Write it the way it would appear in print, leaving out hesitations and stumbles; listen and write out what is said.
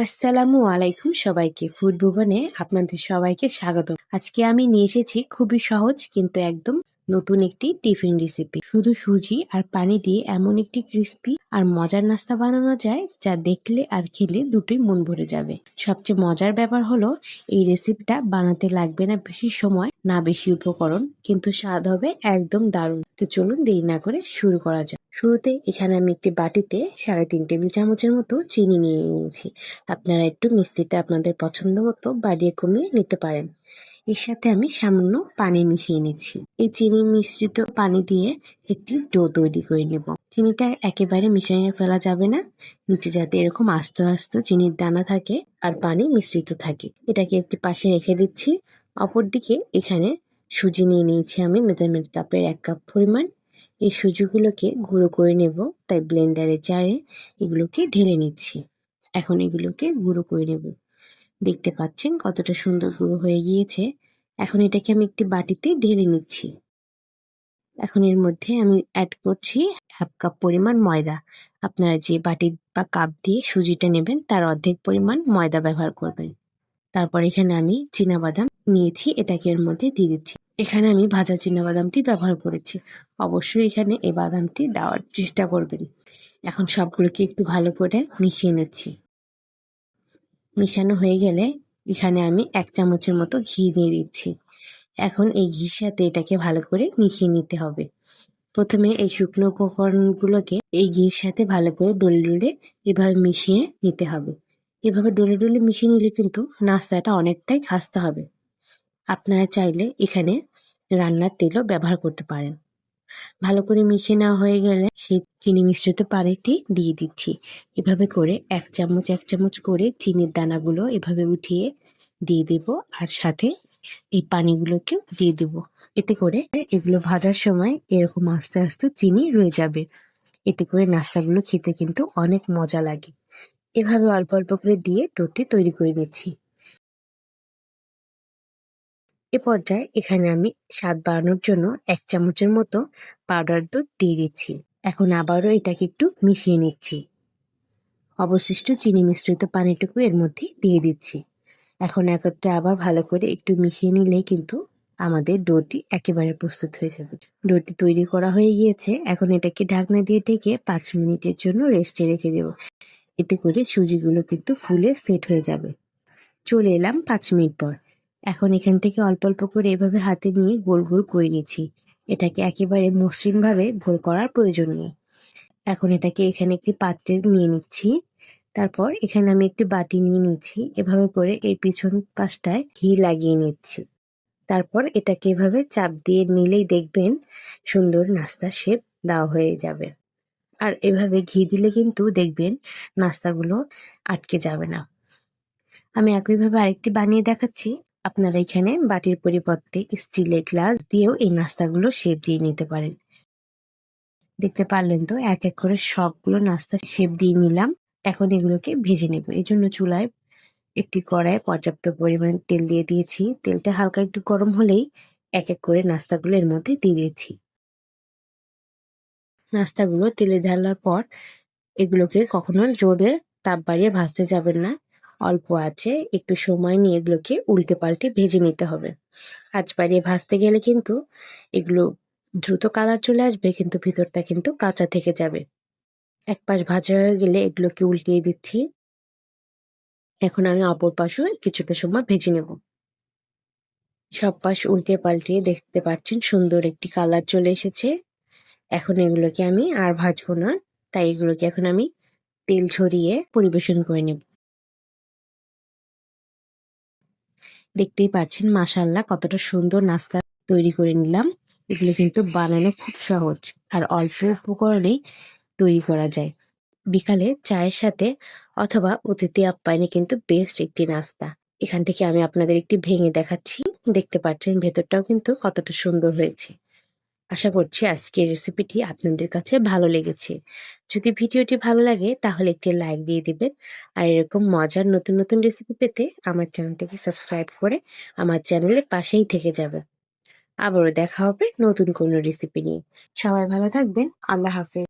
আসসালামু আলাইকুম সবাইকে। ফুড ভুবনে আপনাদের সবাইকে স্বাগত। আজকে আমি নিয়ে এসেছি খুবই সহজ কিন্তু একদম নতুন একটি টিফিন রেসিপি। শুধু সুজি আর পানি দিয়ে এমন একটি ক্রিস্পি আর মজার নাস্তা বানানো যায় যা দেখলে আর খেলে দুটোই মন ভরে যাবে। সবচেয়ে মজার ব্যাপার হলো এই রেসিপিটা বানাতে লাগবে না বেশি সময়, না বেশি উপকরণ, কিন্তু স্বাদ হবে একদম দারুণ। তো চলুন দেরি না করে শুরু করা যাক। শুরুতে এখানে আমি একটি বাটিতে 3.5 টেবিল চামচের মতো চিনি নিয়ে নিয়েছি। আপনারা একটু মিষ্টিটা আপনাদের পছন্দ মতো বাড়িয়ে কমিয়ে নিতে পারেন। এর সাথে আমি সামান্য পানি মিশিয়ে নিচ্ছি। এই চিনি মিশ্রিত পানি দিয়ে একটি ডো তৈরি করে নেব। চিনিটা একেবারে মিশিয়ে ফেলা যাবে না, নিচে যাতে এরকম আস্তে আস্তে চিনির দানা থাকে আর পানি মিশ্রিত থাকে। এটাকে একটি পাশে রেখে দিচ্ছি। অপরদিকে এখানে সুজি নিয়ে নিয়েছি আমি মেজারমেন্ট কাপের 1 কাপ পরিমাণ। এই সুজিগুলোকে গুঁড়ো করে নেব, তাই ব্লেন্ডারে জারে এগুলোকে ঢেলে নিচ্ছি। এখন এগুলোকে গুঁড়ো করে নেব। দেখতে পাচ্ছেন কতটা সুন্দর গুঁড়ো হয়ে গিয়েছে। এখন এটাকে আমি একটি বাটিতে ঢেলে নিচ্ছি। এখন এর মধ্যে আমি অ্যাড করছি 1/2 কাপ পরিমাণ ময়দা। আপনারা যে বাটি বা কাপ দিয়ে সুজিটা নেবেন তার অর্ধেক পরিমাণ ময়দা ব্যবহার করবেন। তারপর এখানে আমি চীনাবাদাম নিয়েছি, এটাকে এর মধ্যে দিয়ে দিচ্ছি। এখানে আমি ভাজা চীনাবাদামটি ব্যবহার করেছি। অবশ্যই এখানে এই বাদামটি দেওয়ার চেষ্টা করবেন। এখন সবগুলোকে একটু ভালো করে মিশিয়ে নিচ্ছি। মিশানো হয়ে গেলে এখানে আমি 1 চামচের মতো ঘি দিয়ে দিচ্ছি। এখন এই ঘির সাথে এটাকে ভালো করে মিশিয়ে নিতে হবে। প্রথমে এই শুকনো উপকরণগুলোকে এই ঘির সাথে ভালো করে ডলে ডলে এভাবে মিশিয়ে নিতে হবে। এভাবে ডলে ডলে মিশিয়ে নিলে কিন্তু নাস্তাটা অনেকটাই খাস্তা হবে। আপনারা চাইলে এখানে রান্নার তেলও ব্যবহার করতে পারেন। ভালো করে মিশিয়ে নেওয়া হয়ে গেলে সেই চিনি মিশ্রিত পানিটি দিয়ে দিচ্ছি। এভাবে করে 1 চামচ 1 চামচ করে চিনির দানাগুলো এভাবে উঠিয়ে দিয়ে দেব, আর সাথে এই পানিগুলোকেও দিয়ে দেব। এতে করে এগুলো ভাজার সময় এরকম আস্তে আস্তে চিনি রয়ে যাবে। এতে করে নাস্তাগুলো খেতে কিন্তু অনেক মজা লাগে। এভাবে অল্প অল্প করে দিয়ে ডোটি তৈরি করে নিচ্ছি। এ পর্যায়ে এখানে আমি স্বাদ বাড়ানোর জন্য 1 চামচের মতো পাউডার দুধ দিয়ে দিচ্ছি। এখন আবারও এটাকে একটু মিশিয়ে নিচ্ছি। অবশিষ্ট চিনি মিশ্রিত পানিটুকু এর মধ্যে দিয়ে দিচ্ছি। এখন একত্রে আবার ভালো করে একটু মিশিয়ে নিলেই কিন্তু আমাদের ডোটি একেবারে প্রস্তুত হয়ে যাবে। ডোটি তৈরি করা হয়ে গিয়েছে। এখন এটাকে ঢাকনা দিয়ে ঢেকে 5 মিনিটের জন্য রেস্টে রেখে দেব। এতে করে সুজিগুলো কিন্তু ফুলে সেট হয়ে যাবে। চলে এলাম 5 মিনিট পর। এখন এখান থেকে অল্প অল্প করে এভাবে হাতে নিয়ে গোল গোল করে নিচ্ছি। এটাকে একেবারে মসৃণভাবে গোল করার প্রয়োজন নেই। এখন এটাকে এখানে একটি পাত্রে নিয়ে নিচ্ছি। তারপর এখানে আমি একটি বাটি নিয়ে নিচ্ছি। এভাবে করে এর পিছন পাশটায় ঘি লাগিয়ে নিচ্ছি। তারপর এটাকে এভাবে চাপ দিয়ে নিলেই দেখবেন সুন্দর নাস্তার শেপ দেওয়া হয়ে যাবে। আর এভাবে ঘি দিলে কিন্তু দেখবেন নাস্তাগুলো আটকে যাবে না। আমি একইভাবে আরেকটি বানিয়ে দেখাচ্ছি। আপনারা এখানে বাটির পরিবর্তে স্টিলের গ্লাস দিয়েও এই নাস্তাগুলো শেপ দিয়ে নিতে পারেন। দেখতে পারলেন তো এক এক করে সবগুলো নাস্তা শেপ দিয়ে নিলাম। এখন এগুলোকে ভেজে নেব। এজন্য চুলায় একটি কড়াইয়ে পর্যাপ্ত পরিমাণ তেল দিয়ে দিয়েছি। তেলটা হালকা একটু গরম হলেই এক এক করে নাস্তাগুলো এর মধ্যে দিয়ে দিয়েছি। নাস্তাগুলো তেলে ঢালার পর এগুলোকে কখনো জোরে তাপ বাড়িয়ে ভাজতে যাবেন না। অল্প আঁচে একটু সময় নিয়ে এগুলোকে উল্টে পাল্টে ভেজে নিতে হবে। আঁচ বাড়িয়ে ভাজতে গেলে কিন্তু এগুলো দ্রুত কালার চলে আসবে, কিন্তু ভিতরটা কিন্তু কাঁচা থেকে যাবে। এক পাশ ভাজা হয়ে গেলে এগুলোকে উল্টিয়ে দিচ্ছি। এখন আমি অপর পাশও কিছুটা সময় ভেজে নেব। সব পাশ উল্টে পাল্টিয়ে দেখতে পাচ্ছেন সুন্দর একটি কালার চলে এসেছে। এখন এগুলোকে আমি আর ভাজবো না, তাই এগুলোকে এখন আমি তেল ঝরিয়ে পরিবেশন করে নেব। দেখতেই পাচ্ছেন মাশাআল্লাহ কতটা সুন্দর নাস্তা তৈরি করে নিলাম। এগুলো কিন্তু বানানো খুব সহজ আর অল্প উপকরণেই তৈরি করা যায়। বিকালে চায়ের সাথে অথবা অতিথি আপ্যায়নে কিন্তু বেস্ট একটি নাস্তা। এখান থেকে আমি আপনাদের একটি ভেঙে দেখাচ্ছি। দেখতে পাচ্ছেন ভেতরটাও কিন্তু কতটা সুন্দর হয়েছে। আশা করছি আজকের রেসিপিটি আপনাদের কাছে ভালো লেগেছে। যদি ভিডিওটি ভালো লাগে তাহলে একটি লাইক দিয়ে দিবেন। আর এরকম মজার নতুন নতুন রেসিপি পেতে আমার চ্যানেলটিকে সাবস্ক্রাইব করে আমার চ্যানেলের পাশেই থেকে যাবেন। আবারও দেখা হবে নতুন কোনো রেসিপি নিয়ে। সবাই ভালো থাকবেন। আল্লাহ হাফেজ।